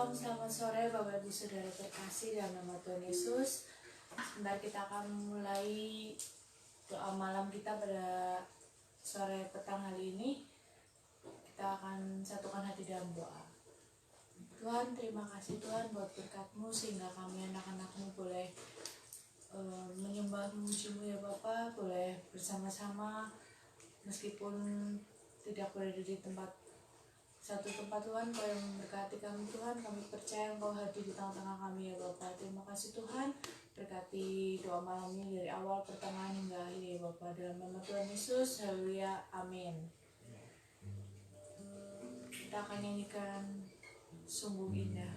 Shalom, selamat sore Bapak Ibu Saudara terkasih dalam nama Tuhan Yesus. Sebentar kita akan mulai doa malam kita pada sore petang hari ini. Kita akan satukan hati dalam doa. Tuhan, terima kasih Tuhan buat berkat-Mu sehingga kami anak-anak-Mu boleh menyembah memuji-Mu ya Bapak, boleh bersama-sama meskipun tidak berada di satu tempat Tuhan. Kau yang memberkati kami Tuhan, kami percaya Engkau hadir di tengah-tengah kami ya Bapak. Terima kasih Tuhan, berkati doa malam ini dari awal, pertengahan hingga akhir ya Bapak, dalam nama Tuhan Yesus, haleluya, amin. Kita akan nyanyikan Sungguh Indah.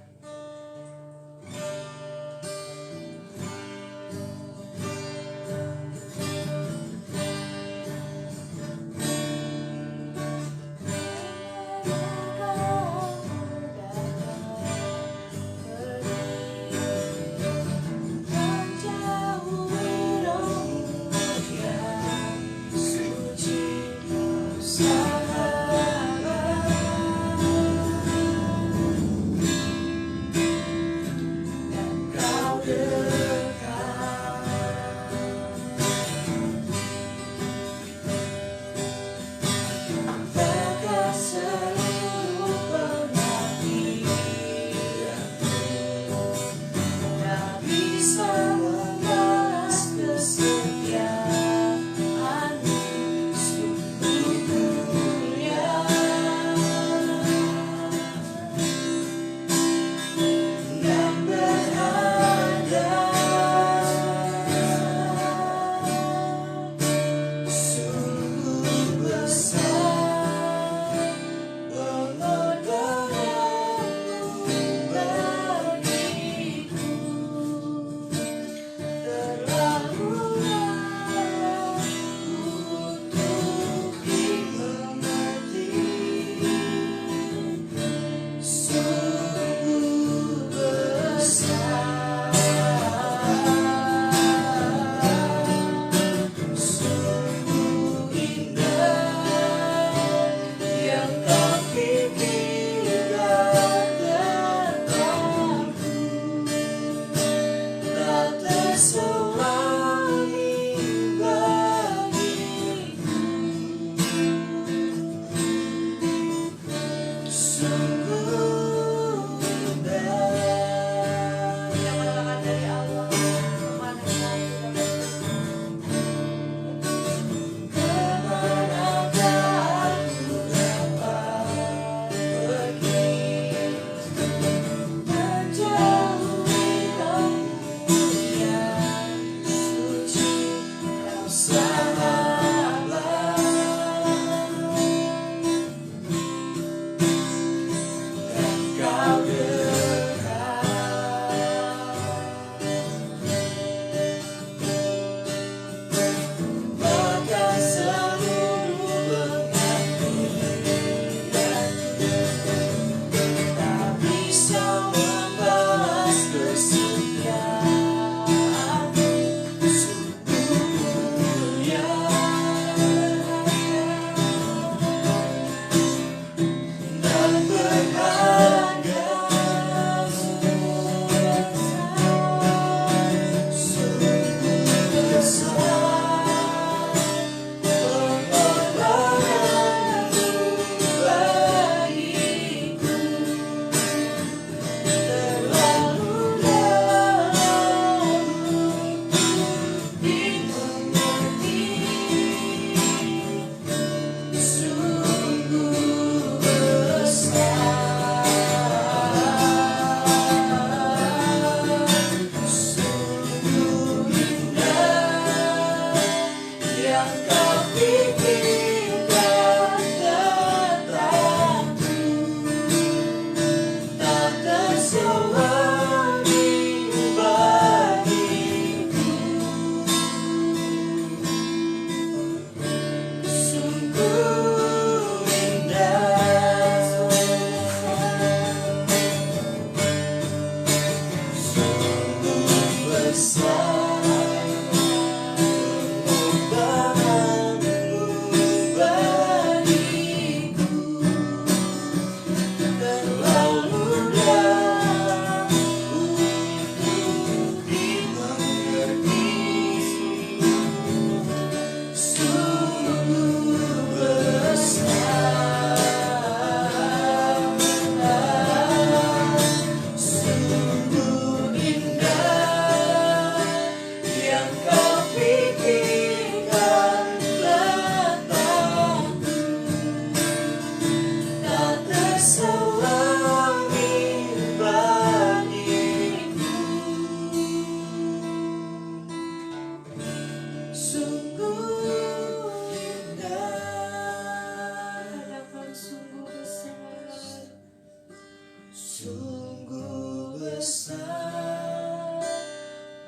Sungguh besar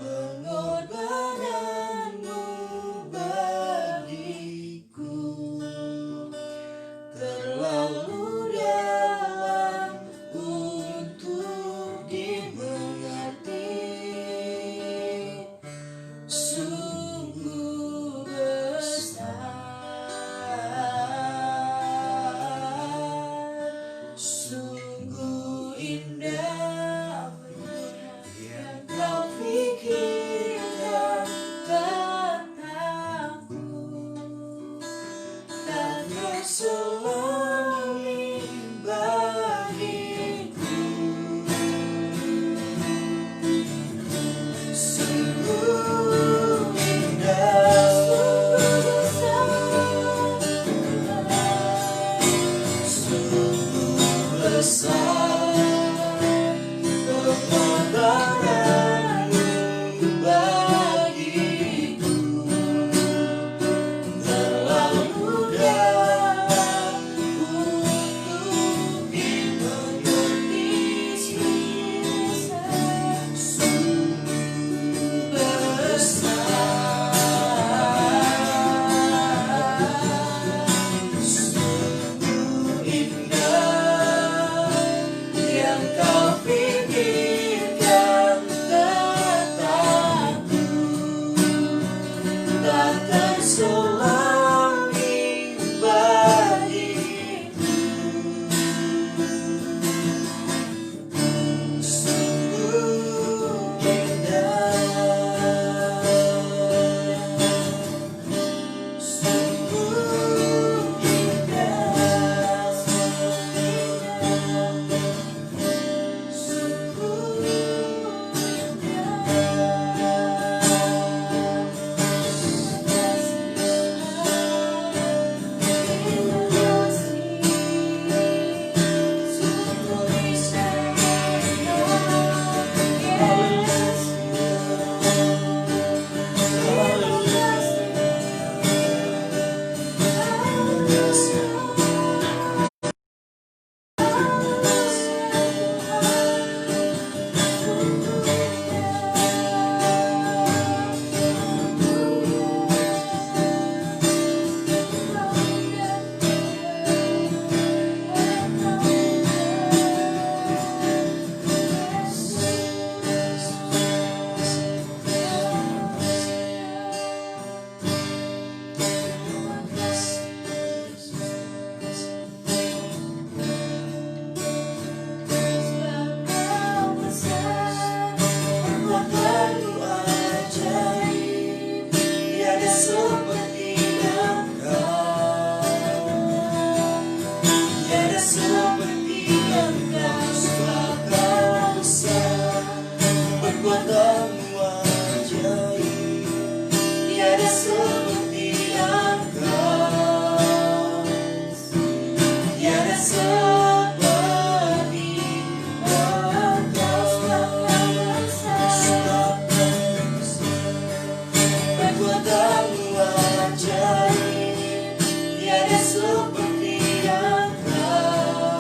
pengorbananmu bagiku, terlalu dalam untuk dimengerti. Sungguh besar, sungguh indah yang kau pikirkan tentangku, tak terselami bagiku. Sungguh indah, sungguh besar pengorbananmu bagiku, terlalu dalam untuk dimengerti. Sungguh besar, sungguh indah yang kau pikirkan tentangku, tak terselami bagiku. Sungguh indah, sungguh indah, perbuatanmu ajaib, tiada seperti Engkau, tiada seperti Engkau. Perbuatanmu ajaib, tiada seperti Engkau, tiada seperti Engkau. Kau besar, perbuatanmu ajaib, tiada seperti Engkau,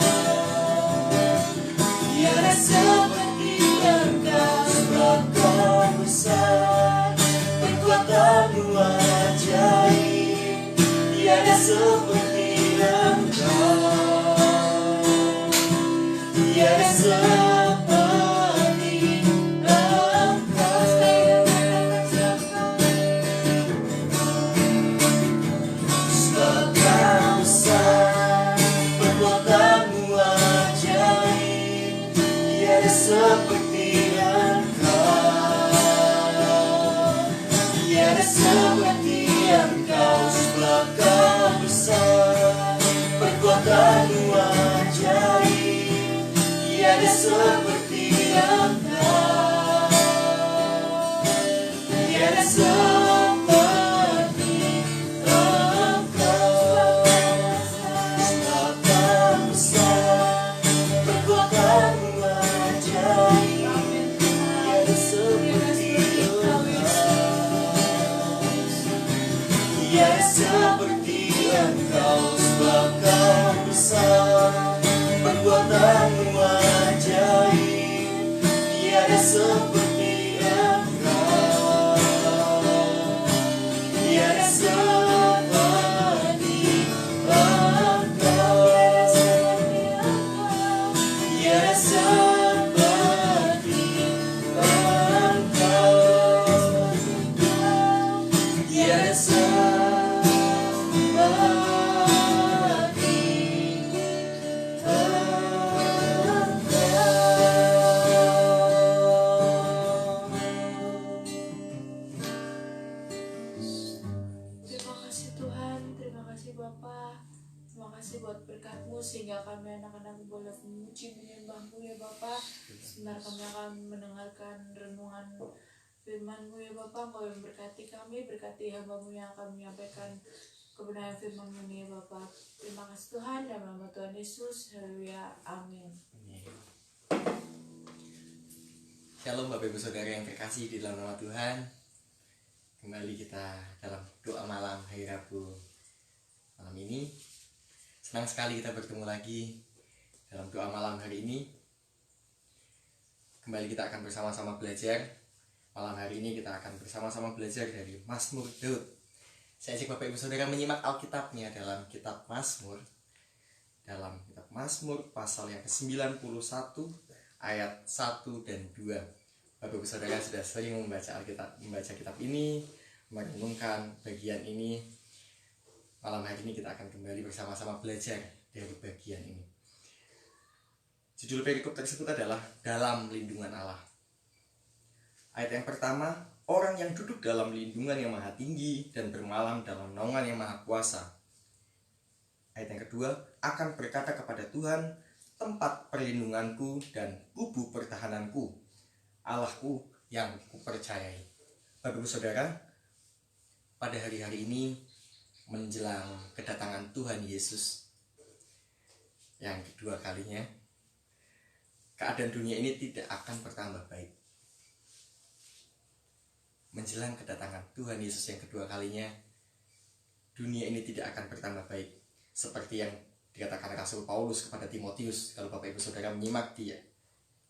tiada seperti Engkau. Sebab Kau besar, perbuatanmu ajaib, tiada seperti seperti Engkau. Sebab Kau besar, perbuatanmu ajaib, tiada seperti Engkau, tiada seperti Engkau. Sebab Kau besar, perbuatanmu ajaib, tiada seperti tiada seperti Engkau. Sebab Kau besar, perbuatanmu ajaib, seperti Engkau, tiada seperti Terima kasih Tuhan, terima kasih Bapa, terima kasih buat berkat-Mu sehingga kami anak-anak boleh memuji menyembah-Mu ya Bapa. Sebentar kami akan mendengarkan renungan firman-Mu ya Bapa. Engkau yang berkati kami, berkati hamba-Mu yang akan menyampaikan kebenaran firman-Mu ini ya Bapa. Terima kasih Tuhan, dalam nama Tuhan Yesus, haleluya, amin. Shalom Bapak Ibu Saudara yang terkasih di dalam nama Tuhan. Kembali kita dalam doa malam hari Rabu malam ini. Senang sekali kita bertemu lagi dalam doa malam hari ini. Kembali kita akan bersama-sama belajar. Malam hari ini kita akan bersama-sama belajar dari Mazmur Daud. Saya ajak Bapak Ibu Saudara menyimak Alkitabnya dalam kitab Mazmur. Dalam kitab Mazmur pasal yang ke-91 ayat 1 dan 2. Bapak Ibu Saudara sudah sering membaca kitab ini, merenungkan bagian ini. Malam hari ini kita akan kembali bersama-sama belajar dari bagian ini. Judul perikop tersebut adalah Dalam Lindungan Allah. Ayat yang pertama, orang yang duduk dalam lindungan yang maha tinggi dan bermalam dalam naungan yang maha kuasa. Ayat yang kedua, akan berkata kepada Tuhan, tempat perlindunganku dan kubu pertahananku, Allahku yang kupercayai. Bapak Ibu Saudara, pada hari-hari ini menjelang kedatangan Tuhan Yesus yang kedua kalinya, keadaan dunia ini tidak akan bertambah baik. Menjelang kedatangan Tuhan Yesus yang kedua kalinya, dunia ini tidak akan bertambah baik. Seperti yang dikatakan Rasul Paulus kepada Timotius. Kalau Bapak Ibu Saudara menyimak di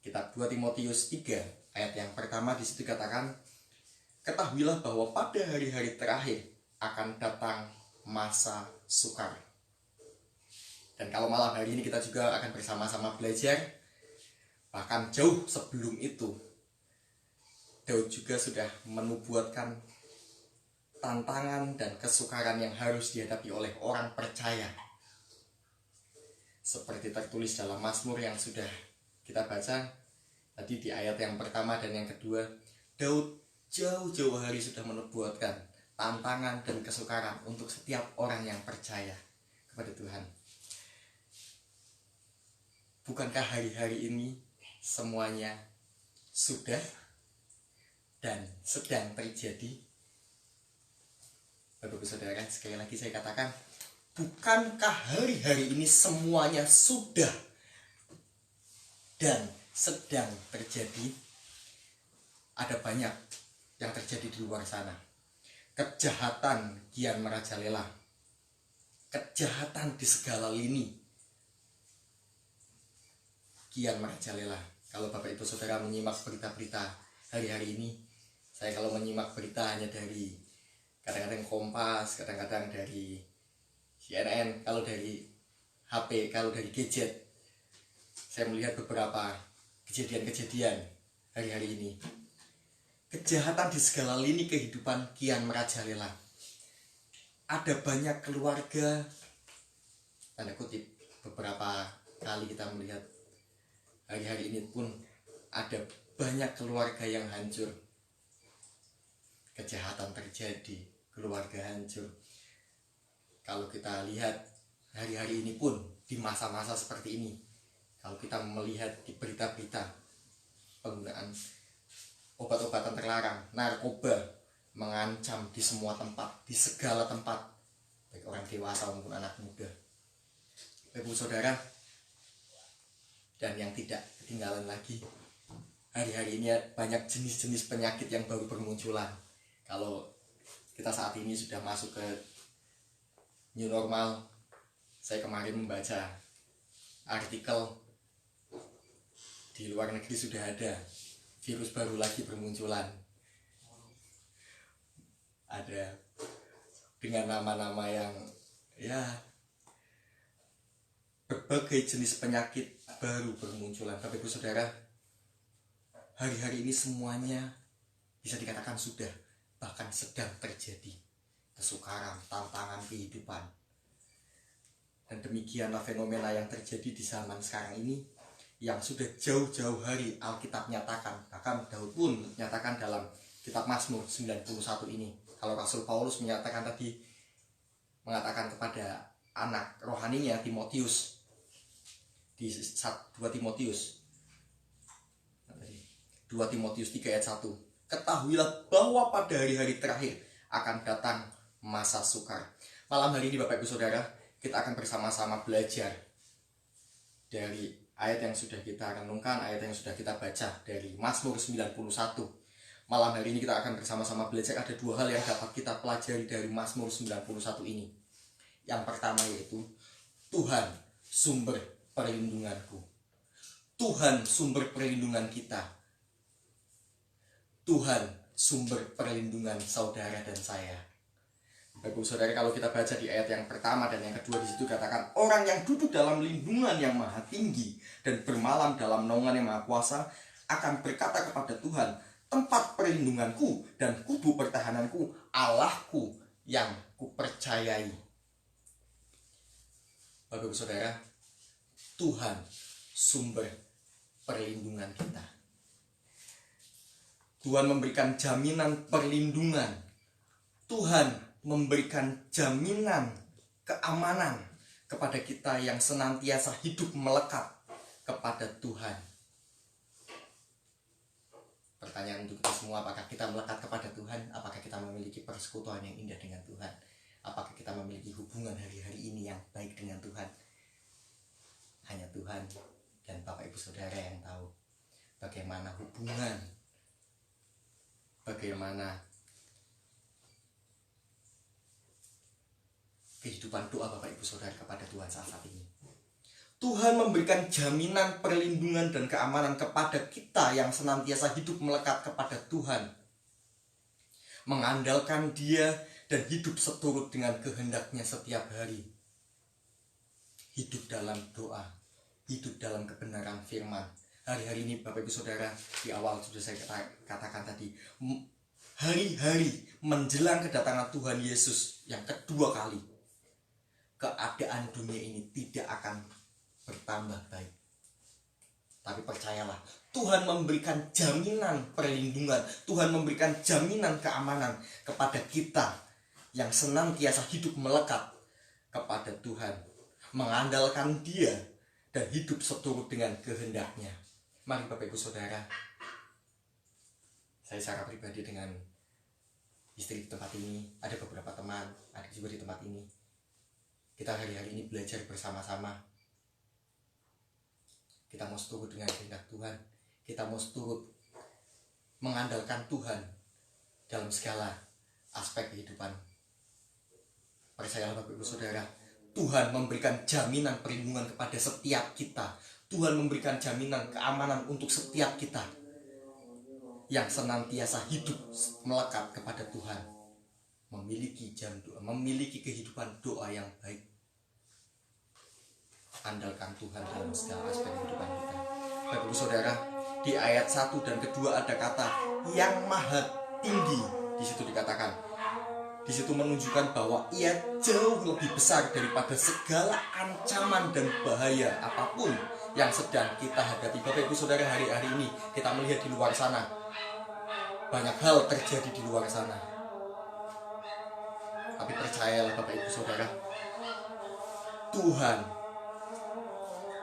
kitab 2 Timotius 3 ayat yang pertama, di situ dikatakan, ketahuilah bahwa pada hari-hari terakhir akan datang masa sukar. Dan kalau malam hari ini kita juga akan bersama-sama belajar, bahkan jauh sebelum itu Daud juga sudah menubuatkan tantangan dan kesukaran yang harus dihadapi oleh orang percaya. Seperti tertulis dalam Mazmur yang sudah kita baca tadi di ayat yang pertama dan yang kedua, Daud jauh-jauh hari sudah menubuatkan tantangan dan kesukaran untuk setiap orang yang percaya kepada Tuhan. Bukankah hari-hari ini semuanya sudah dan sedang terjadi? Bapak-Ibu Saudara, sekali lagi saya katakan, bukankah hari-hari ini semuanya sudah dan sedang terjadi? Ada banyak yang terjadi di luar sana. Kejahatan kian merajalela. Kejahatan di segala lini kian merajalela. Kalau Bapak Ibu Saudara menyimak berita-berita hari-hari ini, saya kalau menyimak berita hanya dari kadang-kadang Kompas, kadang-kadang dari CNN, kalau dari HP, kalau dari gadget, saya melihat beberapa kejadian-kejadian hari-hari ini. Kejahatan di segala lini kehidupan kian merajalela. Ada banyak keluarga, tanda kutip, beberapa kali kita melihat hari-hari ini pun ada banyak keluarga yang hancur. Kejahatan terjadi, keluarga hancur. Kalau kita lihat hari-hari ini pun di masa-masa seperti ini, kalau kita melihat di berita-berita penggunaan obat-obatan terlarang, narkoba mengancam di semua tempat, di segala tempat, baik orang dewasa maupun anak muda. Ibu Saudara, dan yang tidak ketinggalan lagi, hari-hari ini banyak jenis-jenis penyakit yang baru bermunculan. Kalau kita saat ini sudah masuk ke new normal, saya kemarin membaca artikel di luar negeri sudah ada virus baru lagi bermunculan. Ada dengan nama-nama yang ya berbagai jenis penyakit baru bermunculan. Bapak Ibu Saudara, hari-hari ini semuanya bisa dikatakan sudah, bahkan sedang terjadi kesukaran, tantangan kehidupan. Dan demikianlah fenomena yang terjadi di zaman sekarang ini, yang sudah jauh-jauh hari Alkitab nyatakan. Bahkan Daud pun nyatakan dalam kitab Mazmur 91 ini. Kalau Rasul Paulus menyatakan tadi, mengatakan kepada anak rohaninya Timotius di 2 Timotius 3 ayat 1, ketahuilah bahwa pada hari-hari terakhir akan datang masa sukar. Malam hari ini Bapak Ibu Saudara, kita akan bersama-sama belajar dari ayat yang sudah kita renungkan, ayat yang sudah kita baca dari Mazmur 91. Malam hari ini kita akan bersama-sama belajar, ada dua hal yang dapat kita pelajari dari Mazmur 91 ini. Yang pertama yaitu Tuhan sumber perlindunganku. Tuhan sumber perlindungan kita. Tuhan sumber perlindungan saudara dan saya. Bapak Saudara, kalau kita baca di ayat yang pertama dan yang kedua, di situ katakan, orang yang duduk dalam lindungan yang maha tinggi dan bermalam dalam naungan yang maha kuasa akan berkata kepada Tuhan, tempat perlindunganku dan kubu pertahananku, Allahku yang kupercayai. Bapak Ibu Saudara, Tuhan sumber perlindungan kita. Tuhan memberikan jaminan perlindungan. Tuhan memberikan jaminan keamanan kepada kita yang senantiasa hidup melekat kepada Tuhan. Pertanyaan untuk kita semua, apakah kita melekat kepada Tuhan? Apakah kita memiliki persekutuan yang indah dengan Tuhan? Apakah kita memiliki hubungan hari-hari ini yang baik dengan Tuhan? Hanya Tuhan dan Bapak Ibu Saudara yang tahu bagaimana hubungan, bagaimana kehidupan doa Bapak Ibu Saudara kepada Tuhan saat ini. Tuhan memberikan jaminan perlindungan dan keamanan kepada kita yang senantiasa hidup melekat kepada Tuhan, mengandalkan Dia dan hidup seturut dengan kehendaknya setiap hari. Hidup dalam doa, hidup dalam kebenaran firman. Hari-hari ini Bapak Ibu Saudara, di awal sudah saya katakan tadi, hari-hari menjelang kedatangan Tuhan Yesus yang kedua kali, keadaan dunia ini tidak akan bertambah baik. Tapi percayalah, Tuhan memberikan jaminan perlindungan, Tuhan memberikan jaminan keamanan kepada kita yang senantiasa hidup melekat kepada Tuhan, mengandalkan Dia dan hidup seturut dengan kehendaknya. Mari Bapak Ibu Saudara, saya secara pribadi dengan istri di tempat ini, ada beberapa teman, ada juga di tempat ini. Kita hari-hari ini belajar bersama-sama. Kita mau seturut dengan kehendak Tuhan. Kita mau seturut mengandalkan Tuhan dalam segala aspek kehidupan. Percayalah Bapak Ibu Saudara, Tuhan memberikan jaminan perlindungan kepada setiap kita. Tuhan memberikan jaminan keamanan untuk setiap kita yang senantiasa hidup melekat kepada Tuhan, memiliki jam doa, memiliki kehidupan doa yang baik. Andalkan Tuhan dalam segala aspek kehidupan kita. Bapak Ibu Saudara, di ayat 1 dan kedua ada kata yang maha tinggi. Di situ dikatakan, di situ menunjukkan bahwa Ia jauh lebih besar daripada segala ancaman dan bahaya apapun yang sedang kita hadapi. Bapak Ibu Saudara, hari-hari ini kita melihat di luar sana, banyak hal terjadi di luar sana. Tapi percayalah Bapak Ibu Saudara, Tuhan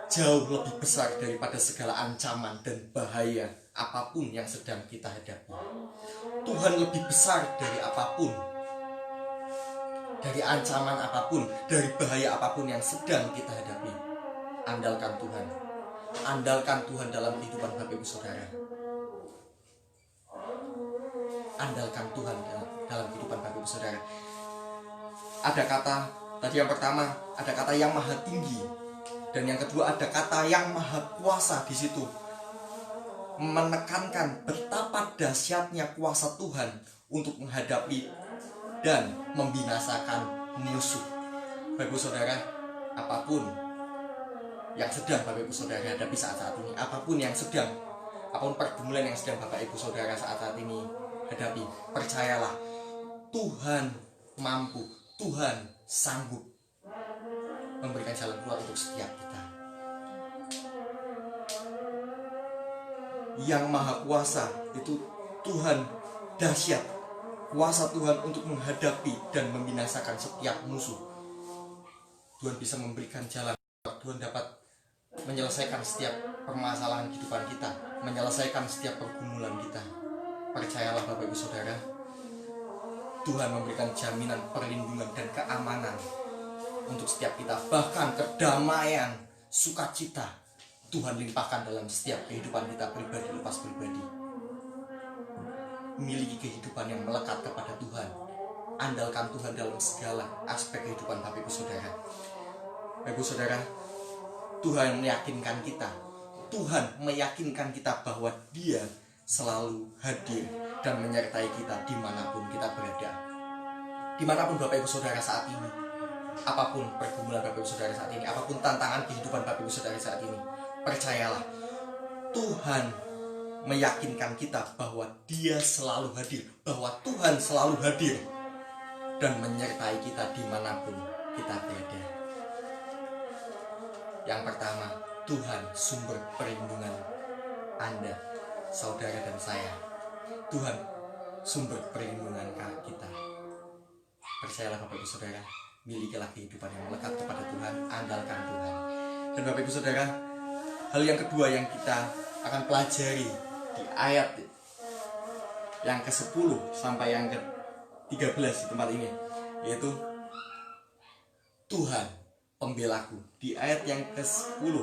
jauh lebih besar daripada segala ancaman dan bahaya apapun yang sedang kita hadapi. Tuhan lebih besar dari apapun, dari ancaman apapun, dari bahaya apapun yang sedang kita hadapi. Andalkan Tuhan. Andalkan Tuhan dalam kehidupan Bapak Ibu Saudara. Andalkan Tuhan dalam kehidupan Bapak Ibu Saudara. Ada kata, tadi yang pertama ada kata yang maha tinggi, dan yang kedua ada kata yang maha kuasa. Di situ menekankan betapa dahsyatnya kuasa Tuhan untuk menghadapi dan membinasakan musuh. Bapak Saudara, apapun yang sedang Bapak Ibu Saudara hadapi saat-saat ini, apapun pergumulan yang sedang Bapak Ibu Saudara saat-saat ini hadapi, percayalah Tuhan mampu, Tuhan sanggup memberikan jalan keluar untuk setiap kita. Yang Maha Kuasa itu Tuhan dahsyat, kuasa Tuhan untuk menghadapi dan membinasakan setiap musuh. Tuhan bisa memberikan jalan, Tuhan dapat menyelesaikan setiap permasalahan kehidupan kita, menyelesaikan setiap pergumulan kita. Percayalah Bapak Ibu Saudara, Tuhan memberikan jaminan perlindungan dan keamanan untuk setiap kita. Bahkan kedamaian, sukacita Tuhan limpahkan dalam setiap kehidupan kita pribadi lepas pribadi. Miliki kehidupan yang melekat kepada Tuhan, andalkan Tuhan dalam segala aspek kehidupan Bapak Ibu Saudara. Bapak Ibu Saudara, Tuhan meyakinkan kita bahwa Dia selalu hadir dan menyertai kita dimanapun kita berada. Dimanapun Bapak Ibu Saudara saat ini, apapun pergumulan Bapak Ibu Saudara saat ini, apapun tantangan kehidupan Bapak Ibu Saudara saat ini, percayalah Tuhan meyakinkan kita bahwa Dia selalu hadir, bahwa Tuhan selalu hadir dan menyertai kita dimanapun kita berada. Yang pertama, Tuhan sumber perlindungan Anda, saudara dan saya. Tuhan sumber perlindungan kita. Percayalah Bapak Ibu Saudara, milikilah kehidupan yang melekat kepada Tuhan, andalkan Tuhan. Dan Bapak Ibu Saudara, hal yang kedua yang kita akan pelajari di ayat yang ke-10 sampai yang ke-13 di tempat ini, yaitu Tuhan pembelaku. Di ayat yang ke-10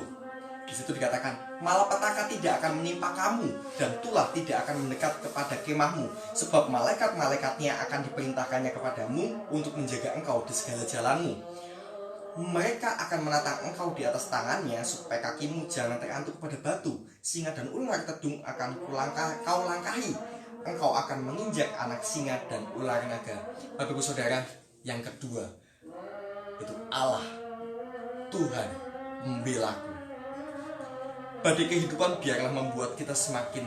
di situ dikatakan, malapetaka tidak akan menimpa kamu dan tulah tidak akan mendekat kepada kemahmu, sebab malaikat-malaikatnya akan diperintahkannya kepadamu untuk menjaga engkau di segala jalanmu. Mereka akan menatang engkau di atas tangannya supaya kakimu jangan terantuk kepada batu. Singa dan ular tedung akan kau langkahi. Engkau akan menginjak anak singa dan ular naga. Bapak Ibu Saudara, yang kedua itu Allah, Tuhan membelaku. Badai kehidupan biarlah membuat kita semakin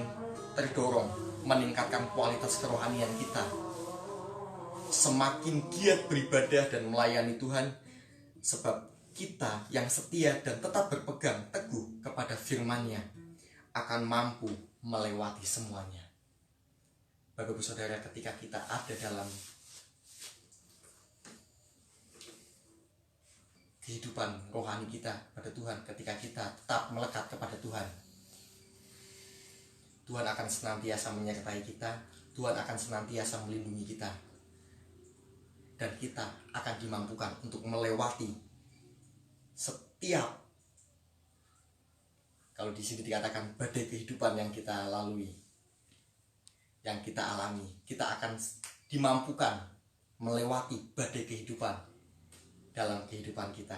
terdorong, meningkatkan kualitas kerohanian kita, semakin giat beribadah dan melayani Tuhan, sebab kita yang setia dan tetap berpegang teguh kepada firman-Nya akan mampu melewati semuanya. Bapak Ibu Saudara, ketika kita ada dalam kehidupan rohani kita pada Tuhan, ketika kita tetap melekat kepada Tuhan, Tuhan akan senantiasa menyertai kita, Tuhan akan senantiasa melindungi kita, dan kita akan dimampukan untuk melewati setiap, kalau di sini dikatakan badai kehidupan yang kita lalui, yang kita alami, kita akan dimampukan melewati badai kehidupan dalam kehidupan kita.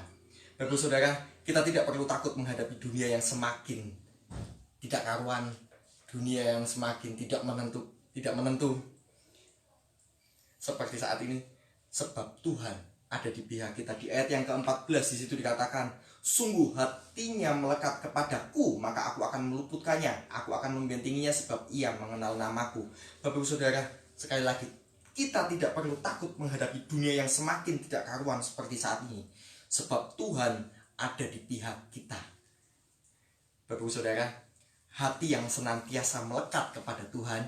Bapak Saudara, kita tidak perlu takut menghadapi dunia yang semakin tidak karuan, dunia yang semakin tidak menentu seperti saat ini, sebab Tuhan ada di pihak kita. Di ayat yang ke-14 di situ dikatakan, sungguh hatinya melekat kepadaku, maka aku akan meluputkannya, aku akan membentenginya sebab ia mengenal namaku. Bapak Saudara, sekali lagi, kita tidak perlu takut menghadapi dunia yang semakin tidak karuan seperti saat ini, sebab Tuhan ada di pihak kita. Bapak Saudara, hati yang senantiasa melekat kepada Tuhan,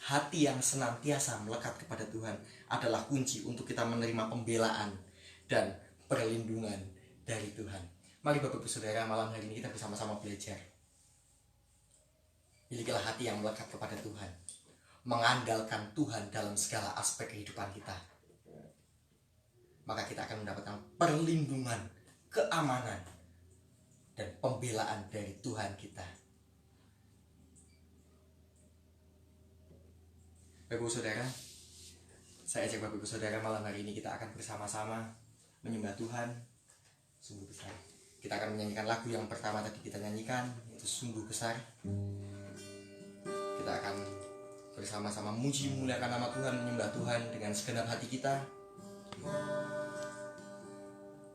hati yang senantiasa melekat kepada Tuhan adalah kunci untuk kita menerima pembelaan dan perlindungan dari Tuhan. Mari Bapak Saudara, malam hari ini kita bersama-sama belajar. Milikilah hati yang melekat kepada Tuhan, mengandalkan Tuhan dalam segala aspek kehidupan kita. Maka kita akan mendapatkan perlindungan, keamanan, dan pembelaan dari Tuhan kita. Bapak Saudara, saya ajak Bapak Saudara malam hari ini kita akan bersama-sama menyembah Tuhan sungguh besar. Kita akan menyanyikan lagu yang pertama tadi kita nyanyikan, yaitu Sungguh Besar. Kita akan bersama-sama muji muliakan nama Tuhan, menyembah Tuhan dengan segenap hati kita.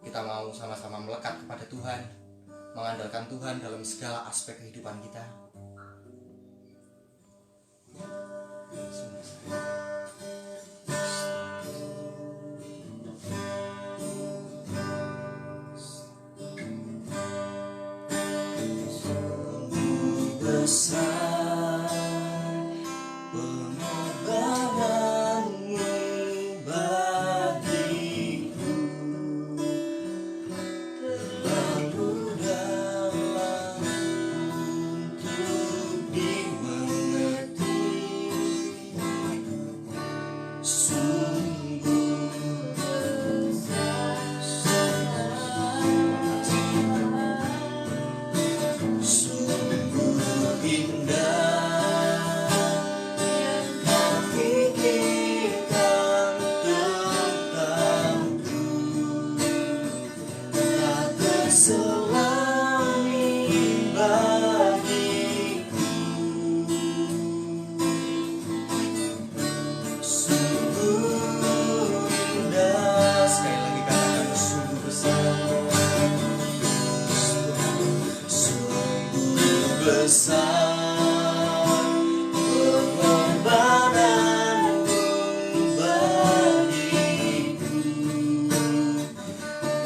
Kita mau sama-sama melekat kepada Tuhan, mengandalkan Tuhan dalam segala aspek kehidupan kita. Besar pengorbananmu bagiku, terlalu dalam untuk dimengerti. Sungguh sungguh indah yang kau pikirkan tentangku, tak terselami bagiku. Sungguh indah, sekali lagi katakan sungguh besar. Sungguh besar pengorbananmu bagiku,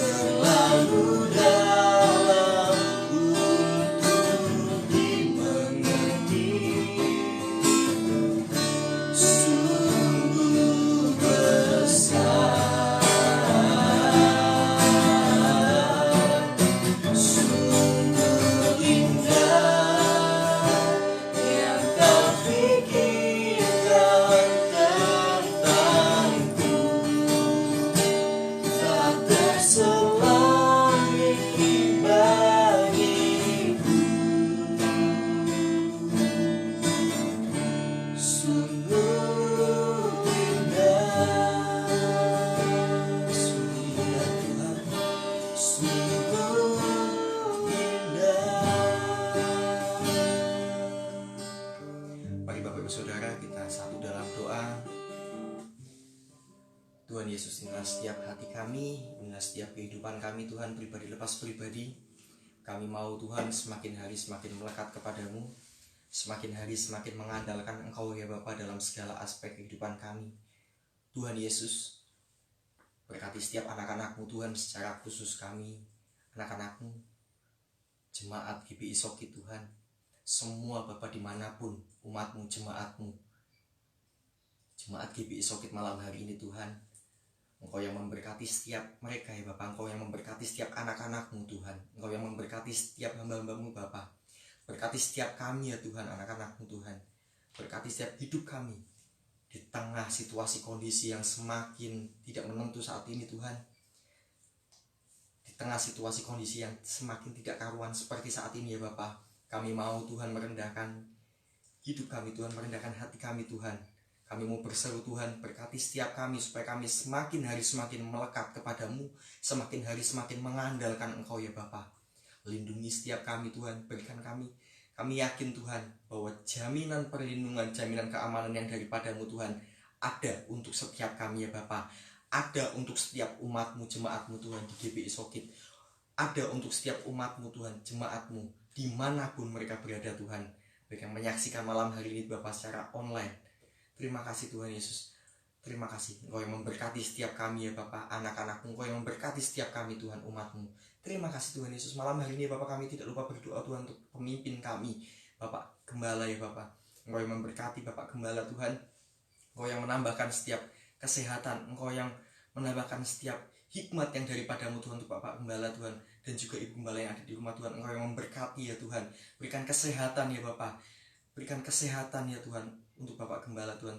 terlalu dalam untuk dimengerti. Sungguh besar, sungguh indah yang kau pikirkan tentangku, tak terselami bagiku. Sungguh indah, sungguh indah Tuhan, sungguh indah. Mari Bapak Ibu Saudara kita satu dalam doa. Tuhan Yesus, inilah setiap hati kami, inilah setiap kehidupan kami Tuhan, pribadi lepas pribadi. Kami mau Tuhan semakin hari semakin melekat kepadamu, semakin hari semakin mengandalkan Engkau ya Bapa dalam segala aspek kehidupan kami. Tuhan Yesus, berkati setiap anak-anak-Mu Tuhan, secara khusus kami, anak-anak-Mu, jemaat GBI Sokit Tuhan, semua Bapa dimanapun, umat-Mu, jemaat-Mu, jemaat GBI Sokit malam hari ini Tuhan, Engkau yang memberkati setiap mereka ya Bapa, Engkau yang memberkati setiap anak-anak-Mu Tuhan, Engkau yang memberkati setiap hamba-hamba-Mu Bapa, berkati setiap kami ya Tuhan, anak-anak-Mu Tuhan, berkati setiap hidup kami di tengah situasi kondisi yang semakin tidak menentu saat ini Tuhan, di tengah situasi kondisi yang semakin tidak karuan seperti saat ini ya Bapa. Kami mau Tuhan merendahkan hidup kami Tuhan, merendahkan hati kami Tuhan. Kami mau berseru Tuhan, berkati setiap kami supaya kami semakin hari semakin melekat kepadamu, semakin hari semakin mengandalkan Engkau ya Bapa. Lindungi setiap kami Tuhan, berikan kami yakin Tuhan bahwa jaminan perlindungan, jaminan keamanan yang daripadamu Tuhan ada untuk setiap kami ya Bapa. Ada untuk setiap umat-Mu, jemaat-Mu Tuhan di GBI Sokit. Ada untuk setiap umat-Mu Tuhan, jemaat-Mu dimanapun mereka berada Tuhan. Mereka menyaksikan malam hari ini Bapa secara online. Terima kasih Tuhan Yesus. Terima kasih Engkau yang memberkati setiap kami ya Bapa, anak-anak-Mu, Engkau yang memberkati setiap kami Tuhan, umat-Mu. Terima kasih Tuhan Yesus. Malam hari ini Bapa, kami tidak lupa berdoa Tuhan untuk pemimpin kami, Bapak Gembala ya Bapak. Engkau yang memberkati Bapak Gembala Tuhan. Engkau yang menambahkan setiap kesehatan, Engkau yang menambahkan setiap hikmat yang daripadamu Tuhan untuk Bapak Gembala Tuhan, dan juga Ibu Gembala yang ada di rumah Tuhan. Engkau yang memberkati ya Tuhan. Berikan kesehatan ya Bapak. Berikan kesehatan ya Tuhan untuk Bapak Gembala Tuhan.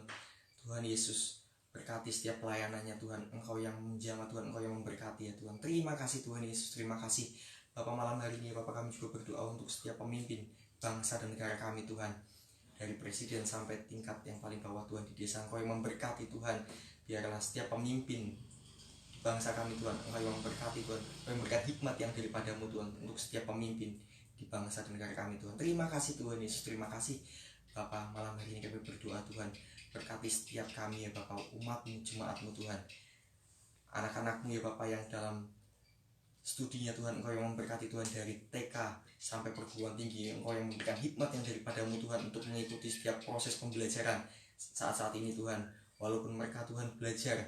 Tuhan Yesus, berkati setiap pelayanannya Tuhan. Engkau yang menjamah Tuhan, Engkau yang memberkati ya Tuhan. Terima kasih Tuhan Yesus, terima kasih Bapak. Malam hari ini Bapak, kami juga berdoa untuk setiap pemimpin bangsa dan negara kami Tuhan, dari presiden sampai tingkat yang paling bawah Tuhan di desa. Engkau yang memberkati Tuhan. Biarlah setiap pemimpin bangsa kami Tuhan, Engkau yang memberkati Tuhan. Engkau yang memberikan hikmat yang daripadamu Tuhan untuk setiap pemimpin di bangsa dan negara kami Tuhan. Terima kasih Tuhan Yesus, terima kasih Bapak. Malam hari ini kami berdoa Tuhan, berkati setiap kami ya Bapak, umat-Mu, jemaat-Mu Tuhan, anak-anak-Mu ya Bapak yang dalam studinya Tuhan, Engkau yang memberkati Tuhan dari TK sampai perguruan tinggi. Engkau yang memberikan hikmat yang daripadamu Tuhan untuk mengikuti setiap proses pembelajaran saat-saat ini Tuhan. Walaupun mereka Tuhan belajar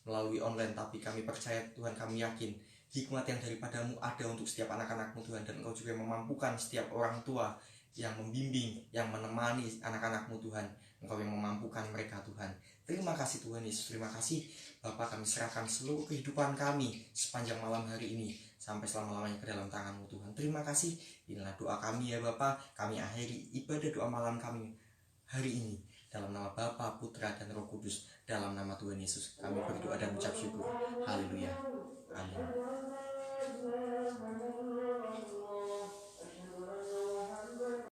melalui online, tapi kami percaya Tuhan, kami yakin hikmat yang daripadamu ada untuk setiap anak-anakmu Tuhan. Dan Engkau juga memampukan setiap orang tua yang membimbing, yang menemani anak-anakmu Tuhan. Engkau yang memampukan mereka Tuhan. Terima kasih Tuhan Yesus, terima kasih Bapa. Kami serahkan seluruh kehidupan kami sepanjang malam hari ini sampai selama-lamanya ke dalam tangan-Mu Tuhan. Terima kasih. Inilah doa kami ya Bapa. Kami akhiri ibadah doa malam kami hari ini dalam nama Bapa, Putra, dan Roh Kudus. Dalam nama Tuhan Yesus kami berdoa dan mengucap syukur. Haleluya. Amin.